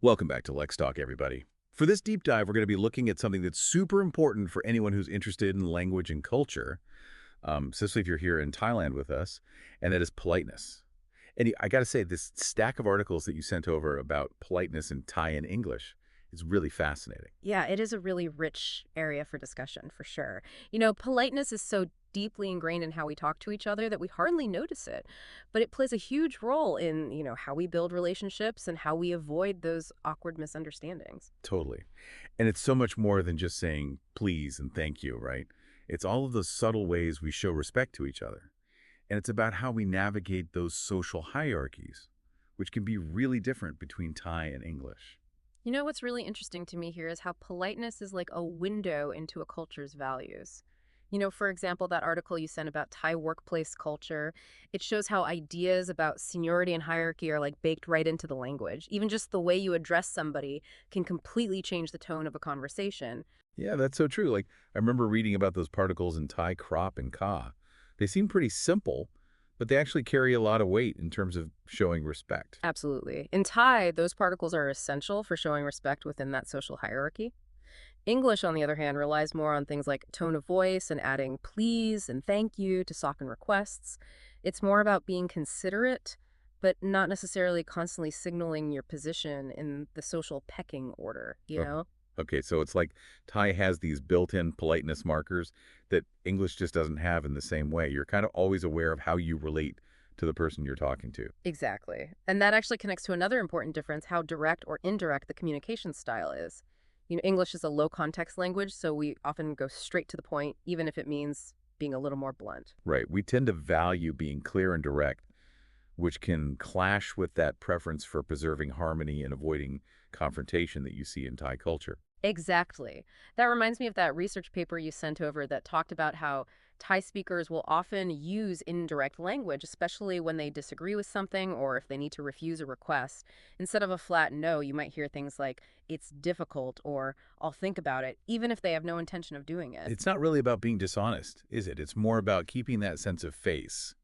Welcome back to LexTalk, everybody. For this deep dive, we're going to be looking at something that's super important for anyone who's interested in language and culture, especially if you're here in Thailand with us, and that is politeness. And I got to say, this stack of articles that you sent over about politeness in Thai and English is really fascinating. Yeah, it is a really rich area for discussion, for sure. Politeness is so deeply ingrained in how we talk to each other that we hardly notice it. But it plays a huge role in, how we build relationships and how we avoid those awkward misunderstandings. Totally. And it's so much more than just saying please and thank you, right? It's all of those subtle ways we show respect to each other. And it's about how we navigate those social hierarchies, which can be really different between Thai and English. What's really interesting to me here is how politeness is like a window into a culture's values. For example, that article you sent about Thai workplace culture, it shows how ideas about seniority and hierarchy are like baked right into the language. Even just the way you address somebody can completely change the tone of a conversation. Yeah, that's so true. Like, I remember reading about those particles in Thai khráp and ka. They seem pretty simple, but they actually carry a lot of weight in terms of showing respect. Absolutely. In Thai, those particles are essential for showing respect within that social hierarchy. English, on the other hand, relies more on things like tone of voice and adding please and thank you to soften requests. It's more about being considerate, but not necessarily constantly signaling your position in the social pecking order, you Oh, know? okay, so it's like Thai has these built-in politeness markers that English just doesn't have in the same way. You're kind of always aware of how you relate to the person you're talking to. Exactly. And that actually connects to another important difference, how direct or indirect the communication style is. English is a low context language, so we often go straight to the point, even if it means being a little more blunt. Right. We tend to value being clear and direct, which can clash with that preference for preserving harmony and avoiding confrontation that you see in Thai culture. Exactly. That reminds me of that research paper you sent over that talked about how Thai speakers will often use indirect language, especially when they disagree with something or if they need to refuse a request. Instead of a flat no, you might hear things like, it's difficult or I'll think about it, even if they have no intention of doing it. It's not really about being dishonest, is it? It's more about keeping that sense of face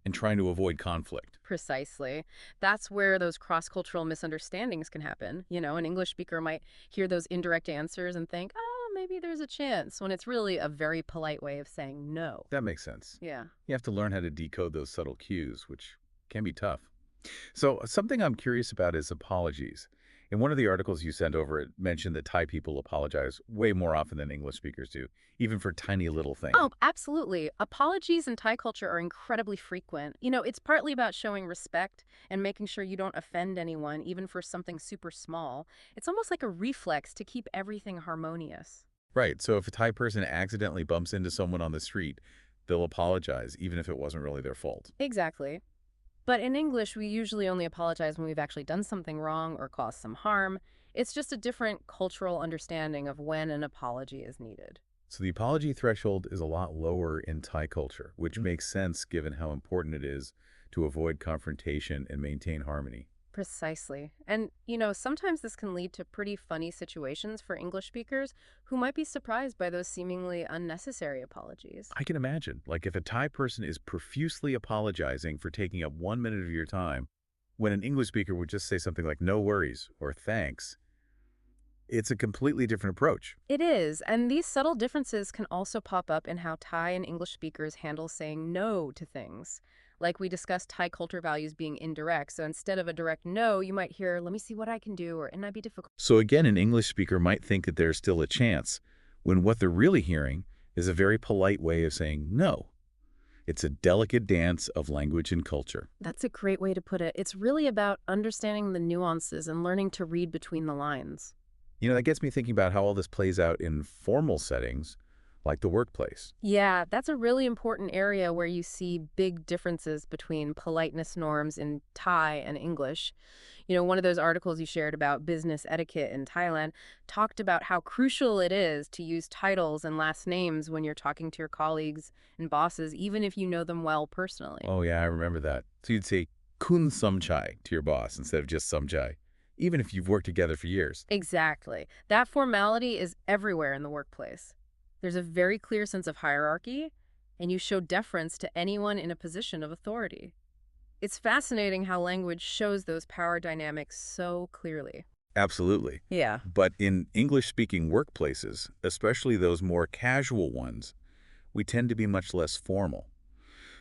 and trying to avoid conflict. Precisely. That's where those cross-cultural misunderstandings can happen. An English speaker might hear those indirect answers and think, oh, maybe there's a chance, when it's really a very polite way of saying no. That makes sense. Yeah. You have to learn how to decode those subtle cues, which can be tough. So, something I'm curious about is apologies. In one of the articles you sent over, it mentioned that Thai people apologize way more often than English speakers do, even for tiny little things. Oh, absolutely. Apologies in Thai culture are incredibly frequent. It's partly about showing respect and making sure you don't offend anyone, even for something super small. It's almost like a reflex to keep everything harmonious. Right, so if a Thai person accidentally bumps into someone on the street, they'll apologize, even if it wasn't really their fault. Exactly. But in English, we usually only apologize when we've actually done something wrong or caused some harm. It's just a different cultural understanding of when an apology is needed. So the apology threshold is a lot lower in Thai culture, which makes sense given how important it is to avoid confrontation and maintain harmony. Precisely. And, sometimes this can lead to pretty funny situations for English speakers who might be surprised by those seemingly unnecessary apologies. I can imagine, like if a Thai person is profusely apologizing for taking up 1 minute of your time, when an English speaker would just say something like no worries or thanks, it's a completely different approach. It is, and these subtle differences can also pop up in how Thai and English speakers handle saying no to things. Like we discussed Thai culture values being indirect, so instead of a direct no, you might hear, let me see what I can do, or it might be difficult. So again, an English speaker might think that there's still a chance, when what they're really hearing is a very polite way of saying no. It's a delicate dance of language and culture. That's a great way to put it. It's really about understanding the nuances and learning to read between the lines. That gets me thinking about how all this plays out in formal settings, like the workplace. Yeah, that's a really important area where you see big differences between politeness norms in Thai and English. One of those articles you shared about business etiquette in Thailand talked about how crucial it is to use titles and last names when you're talking to your colleagues and bosses, even if you know them well personally. Oh yeah, I remember that. So you'd say kun samchai to your boss instead of just samchai, even if you've worked together for years. Exactly. That formality is everywhere in the workplace. There's a very clear sense of hierarchy, and you show deference to anyone in a position of authority. It's fascinating how language shows those power dynamics so clearly. Absolutely. Yeah. But in English-speaking workplaces, especially those more casual ones, we tend to be much less formal.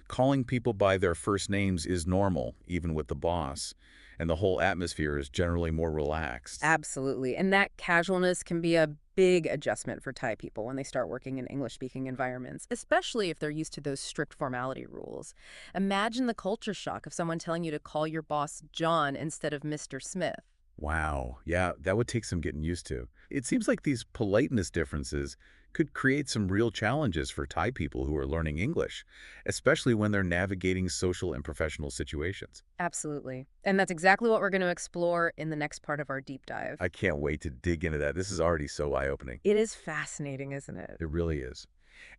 Calling people by their first names is normal, even with the boss, and the whole atmosphere is generally more relaxed. Absolutely. And that casualness can be a big adjustment for Thai people when they start working in English-speaking environments, especially if they're used to those strict formality rules. Imagine the culture shock of someone telling you to call your boss John instead of Mr. Smith. Wow, yeah, that would take some getting used to. It seems like these politeness differences could create some real challenges for Thai people who are learning English, especially when they're navigating social and professional situations. Absolutely. And that's exactly what we're going to explore in the next part of our deep dive. I can't wait to dig into that. This is already so eye-opening. It is fascinating, isn't it? It really is.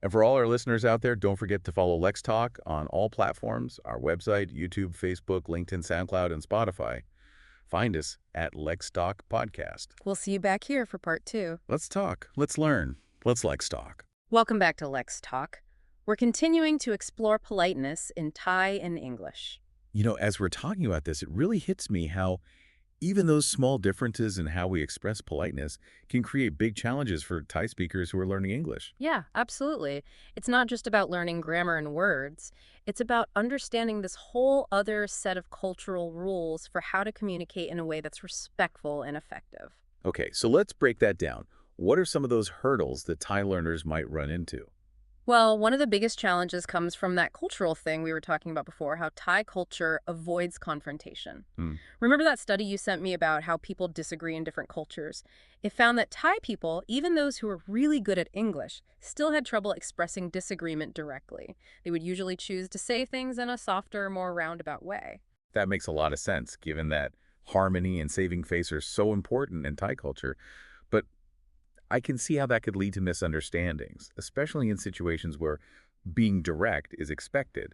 And for all our listeners out there, don't forget to follow LexTalk on all platforms, our website, YouTube, Facebook, LinkedIn, SoundCloud, and Spotify. Find us at LexTalk Podcast. We'll see you back here for part 2. Let's talk. Let's learn. Let's LexTalk. Welcome back to Lex Talk. We're continuing to explore politeness in Thai and English. You know, as we're talking about this, it really hits me how even those small differences in how we express politeness can create big challenges for Thai speakers who are learning English. Yeah, absolutely. It's not just about learning grammar and words. It's about understanding this whole other set of cultural rules for how to communicate in a way that's respectful and effective. Okay, so let's break that down. What are some of those hurdles that Thai learners might run into? Well, one of the biggest challenges comes from that cultural thing we were talking about before, how Thai culture avoids confrontation. Hmm. Remember that study you sent me about how people disagree in different cultures? It found that Thai people, even those who were really good at English, still had trouble expressing disagreement directly. They would usually choose to say things in a softer, more roundabout way. That makes a lot of sense, given that harmony and saving face are so important in Thai culture. But I can see how that could lead to misunderstandings, especially in situations where being direct is expected,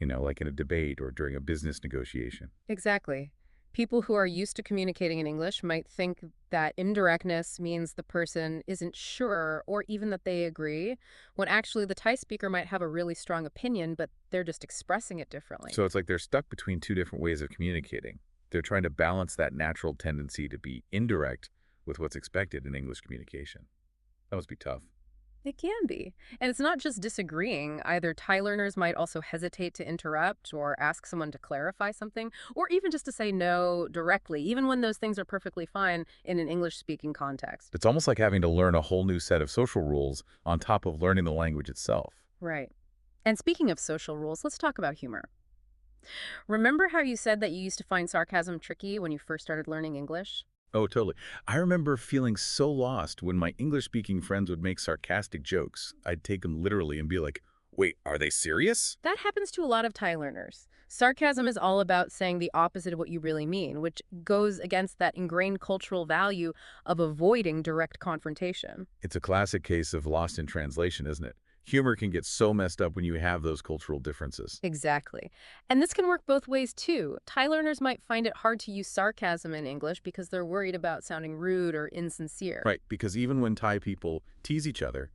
like in a debate or during a business negotiation. Exactly. People who are used to communicating in English might think that indirectness means the person isn't sure or even that they agree, when actually the Thai speaker might have a really strong opinion, but they're just expressing it differently. So it's like they're stuck between two different ways of communicating. They're trying to balance that natural tendency to be indirect with what's expected in English communication. That must be tough. It can be. And it's not just disagreeing. Either Thai learners might also hesitate to interrupt or ask someone to clarify something, or even just to say no directly, even when those things are perfectly fine in an English-speaking context. It's almost like having to learn a whole new set of social rules on top of learning the language itself. Right. And speaking of social rules, let's talk about humor. Remember how you said that you used to find sarcasm tricky when you first started learning English? Oh, totally. I remember feeling so lost when my English-speaking friends would make sarcastic jokes. I'd take them literally and be like, wait, are they serious? That happens to a lot of Thai learners. Sarcasm is all about saying the opposite of what you really mean, which goes against that ingrained cultural value of avoiding direct confrontation. It's a classic case of lost in translation, isn't it? Humor can get so messed up when you have those cultural differences. Exactly. And this can work both ways, too. Thai learners might find it hard to use sarcasm in English because they're worried about sounding rude or insincere. Right, because even when Thai people tease each other,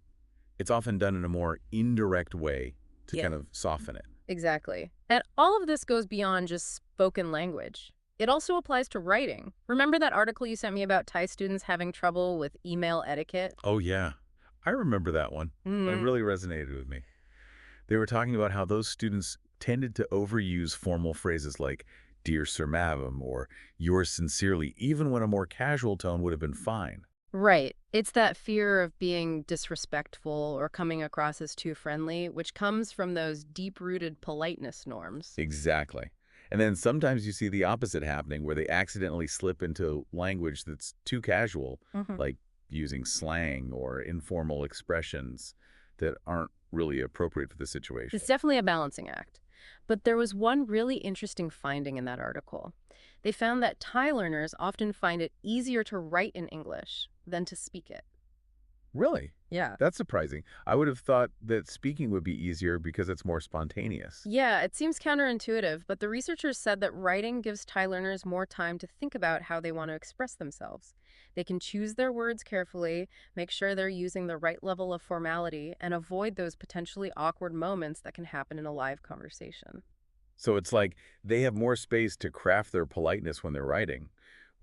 it's often done in a more indirect way to Yeah. kind of soften it. Exactly. And all of this goes beyond just spoken language. It also applies to writing. Remember that article you sent me about Thai students having trouble with email etiquette? Oh, yeah. I remember that one. That really resonated with me. They were talking about how those students tended to overuse formal phrases like "Dear Sir Madam" or "Yours sincerely," even when a more casual tone would have been fine. Right. It's that fear of being disrespectful or coming across as too friendly, which comes from those deep-rooted politeness norms. Exactly. And then sometimes you see the opposite happening where they accidentally slip into language that's too casual, Mhm. like using slang or informal expressions that aren't really appropriate for the situation. It's definitely a balancing act. But there was one really interesting finding in that article. They found that Thai learners often find it easier to write in English than to speak it. Really? Yeah. That's surprising. I would have thought that speaking would be easier because it's more spontaneous. Yeah, it seems counterintuitive, but the researchers said that writing gives Thai learners more time to think about how they want to express themselves. They can choose their words carefully, make sure they're using the right level of formality, and avoid those potentially awkward moments that can happen in a live conversation. So it's like they have more space to craft their politeness when they're writing,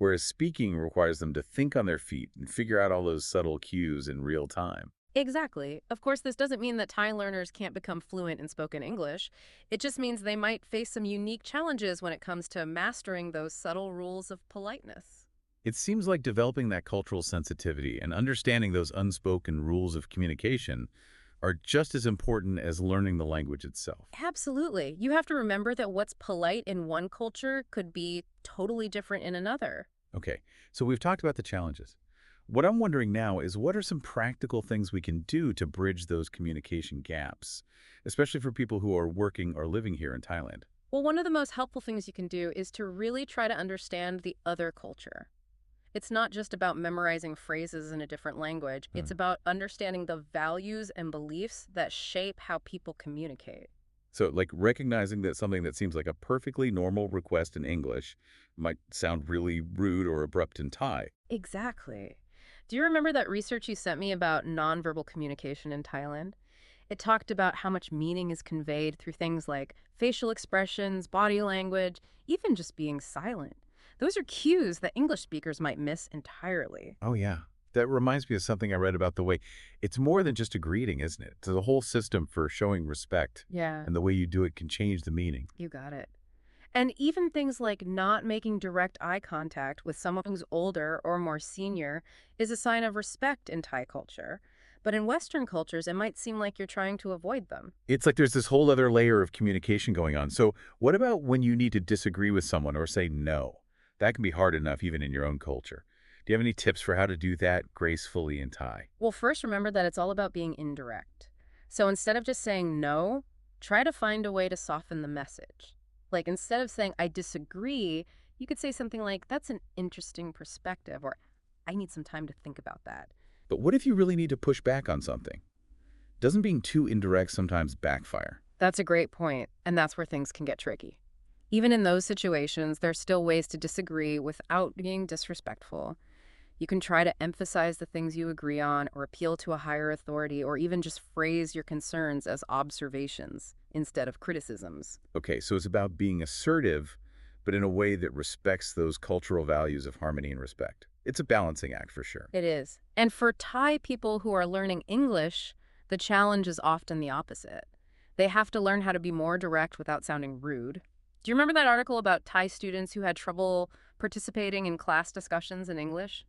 whereas speaking requires them to think on their feet and figure out all those subtle cues in real time. Exactly. Of course, this doesn't mean that Thai learners can't become fluent in spoken English. It just means they might face some unique challenges when it comes to mastering those subtle rules of politeness. It seems like developing that cultural sensitivity and understanding those unspoken rules of communication are just as important as learning the language itself. Absolutely. You have to remember that what's polite in one culture could be totally different in another. Okay, so we've talked about the challenges. What I'm wondering now is what are some practical things we can do to bridge those communication gaps, especially for people who are working or living here in Thailand? Well, one of the most helpful things you can do is to really try to understand the other culture. It's not just about memorizing phrases in a different language. It's Hmm. about understanding the values and beliefs that shape how people communicate. So, like recognizing that something that seems like a perfectly normal request in English might sound really rude or abrupt in Thai. Exactly. Do you remember that research you sent me about nonverbal communication in Thailand? It talked about how much meaning is conveyed through things like facial expressions, body language, even just being silent. Those are cues that English speakers might miss entirely. Oh, yeah. That reminds me of something I read about the way it's more than just a greeting, isn't it? It's a whole system for showing respect, Yeah, and the way you do it can change the meaning. you got it. And even things like not making direct eye contact with someone who's older or more senior is a sign of respect in Thai culture. But in Western cultures, it might seem like you're trying to avoid them. It's like there's this whole other layer of communication going on. So, what about when you need to disagree with someone or say no? That can be hard enough even in your own culture. Do you have any tips for how to do that gracefully in Thai? Well, first, remember that it's all about being indirect. So instead of just saying no, try to find a way to soften the message. Like instead of saying, I disagree, you could say something like, that's an interesting perspective, or I need some time to think about that. But what if you really need to push back on something? Doesn't being too indirect sometimes backfire? That's a great point, and that's where things can get tricky. Even in those situations, there's still ways to disagree without being disrespectful. You can try to emphasize the things you agree on, or appeal to a higher authority, or even just phrase your concerns as observations instead of criticisms. Okay, so it's about being assertive, but in a way that respects those cultural values of harmony and respect. It's a balancing act for sure. It is. And for Thai people who are learning English, the challenge is often the opposite. They have to learn how to be more direct without sounding rude. Do you remember that article about Thai students who had trouble participating in class discussions in English?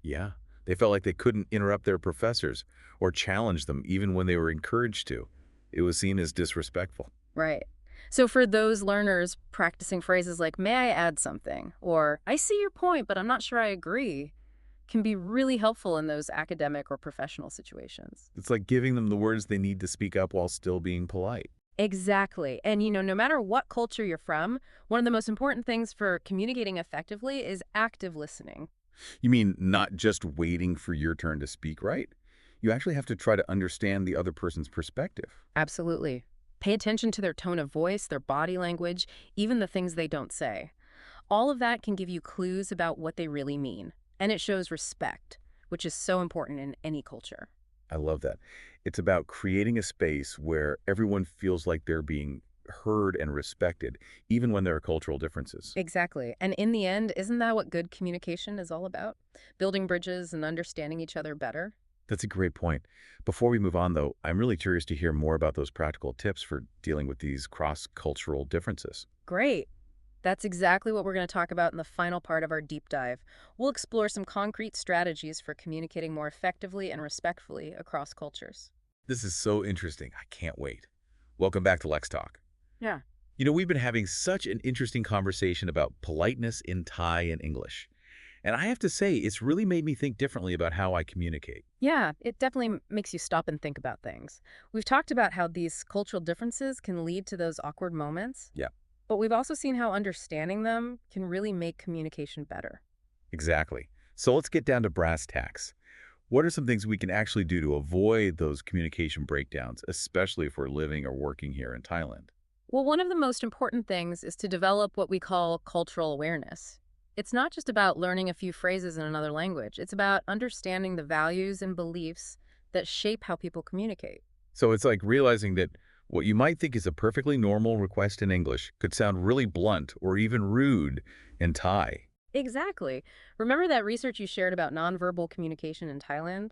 Yeah, they felt like they couldn't interrupt their professors or challenge them even when they were encouraged to. It was seen as disrespectful. Right. So for those learners, practicing phrases like, may I add something? Or, I see your point, but I'm not sure I agree, can be really helpful in those academic or professional situations. It's like giving them the words they need to speak up while still being polite. Exactly. And, no matter what culture you're from, one of the most important things for communicating effectively is active listening. You mean not just waiting for your turn to speak, right? You actually have to try to understand the other person's perspective. Absolutely. Pay attention to their tone of voice, their body language, even the things they don't say. All of that can give you clues about what they really mean. And it shows respect, which is so important in any culture. I love that. It's about creating a space where everyone feels like they're being heard and respected, even when there are cultural differences. Exactly. And in the end, isn't that what good communication is all about? Building bridges and understanding each other better? That's a great point. Before we move on, though, I'm really curious to hear more about those practical tips for dealing with these cross-cultural differences. Great. That's exactly what we're going to talk about in the final part of our deep dive. We'll explore some concrete strategies for communicating more effectively and respectfully across cultures. This is so interesting. I can't wait. Welcome back to LexTalk. Yeah. We've been having such an interesting conversation about politeness in Thai and English. And I have to say, it's really made me think differently about how I communicate. Yeah, it definitely makes you stop and think about things. We've talked about how these cultural differences can lead to those awkward moments, Yeah, but we've also seen how understanding them can really make communication better. exactly. So let's get down to brass tacks. What are some things we can actually do to avoid those communication breakdowns, especially if we're living or working here in Thailand? Well, one of the most important things is to develop what we call cultural awareness. It's not just about learning a few phrases in another language. It's about understanding the values and beliefs that shape how people communicate. So it's like realizing that what you might think is a perfectly normal request in English could sound really blunt or even rude in Thai. Exactly. Remember that research you shared about nonverbal communication in Thailand?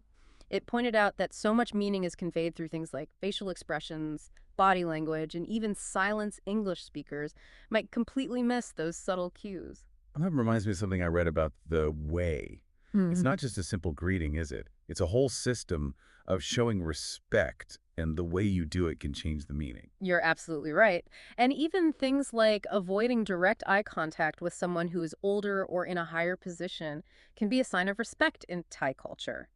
It pointed out that so much meaning is conveyed through things like facial expressions, body language, and even silence English speakers might completely miss those subtle cues. That reminds me of something I read about the way. It's Hmm. not just a simple greeting, is it? It's a whole system of showing respect, and the way you do it can change the meaning. You're absolutely right. And even things like avoiding direct eye contact with someone who is older or in a higher position can be a sign of respect in Thai culture.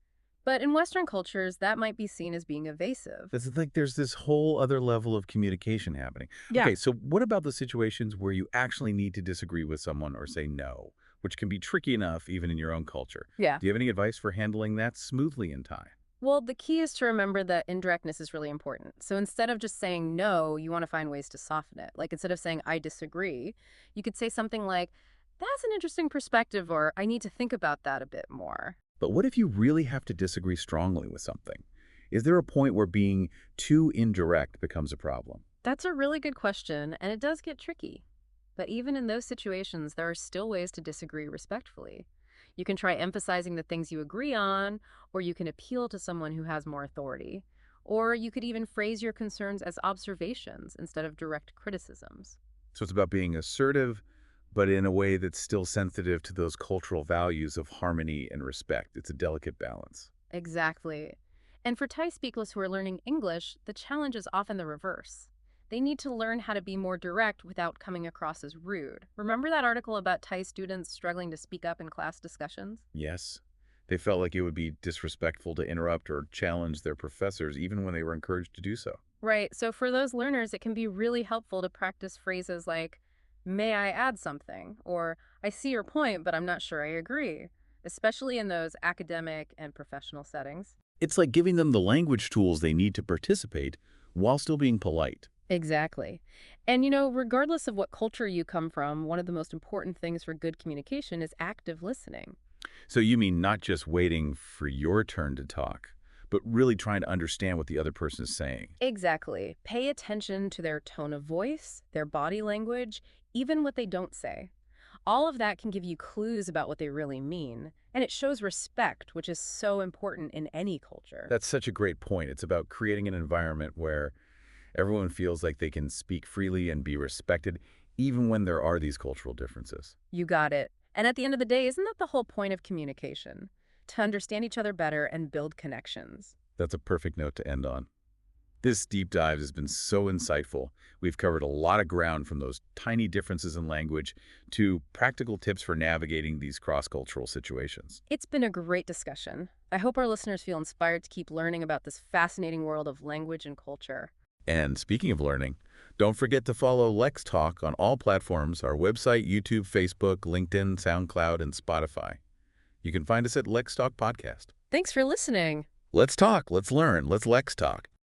But in Western cultures, that might be seen as being evasive. It's like there's this whole other level of communication happening. Yeah. Okay, so what about the situations where you actually need to disagree with someone or say no, which can be tricky enough even in your own culture? Yeah. Do you have any advice for handling that smoothly in Thai? Well, the key is to remember that indirectness is really important. So instead of just saying no, you want to find ways to soften it. Like instead of saying I disagree, you could say something like, that's an interesting perspective, or I need to think about that a bit more. But what if you really have to disagree strongly with something? Is there a point where being too indirect becomes a problem? That's a really good question, and it does get tricky. But even in those situations, there are still ways to disagree respectfully. You can try emphasizing the things you agree on, or you can appeal to someone who has more authority. Or you could even phrase your concerns as observations instead of direct criticisms. So it's about being assertive, but in a way that's still sensitive to those cultural values of harmony and respect. It's a delicate balance. Exactly. And for Thai speakers who are learning English, the challenge is often the reverse. They need to learn how to be more direct without coming across as rude. Remember that article about Thai students struggling to speak up in class discussions? Yes, they felt like it would be disrespectful to interrupt or challenge their professors, even when they were encouraged to do so. Right. So for those learners, it can be really helpful to practice phrases like, may I add something? Or, I see your point, but I'm not sure I agree, especially in those academic and professional settings. It's like giving them the language tools they need to participate while still being polite. Exactly. And regardless of what culture you come from, one of the most important things for good communication is active listening. So you mean not just waiting for your turn to talk, but really trying to understand what the other person is saying. Exactly. Pay attention to their tone of voice, their body language, even what they don't say. All of that can give you clues about what they really mean, and it shows respect, which is so important in any culture. That's such a great point. It's about creating an environment where everyone feels like they can speak freely and be respected, even when there are these cultural differences. You got it. And at the end of the day, isn't that the whole point of communication? To understand each other better and build connections. That's a perfect note to end on. This deep dive has been so insightful. We've covered a lot of ground, from those tiny differences in language to practical tips for navigating these cross-cultural situations. It's been a great discussion. I hope our listeners feel inspired to keep learning about this fascinating world of language and culture. And speaking of learning, don't forget to follow LexTalk on all platforms: our website, YouTube, Facebook, LinkedIn, SoundCloud, and Spotify. You can find us at LexTalk Podcast. Thanks for listening. Let's talk, let's learn, let's LexTalk.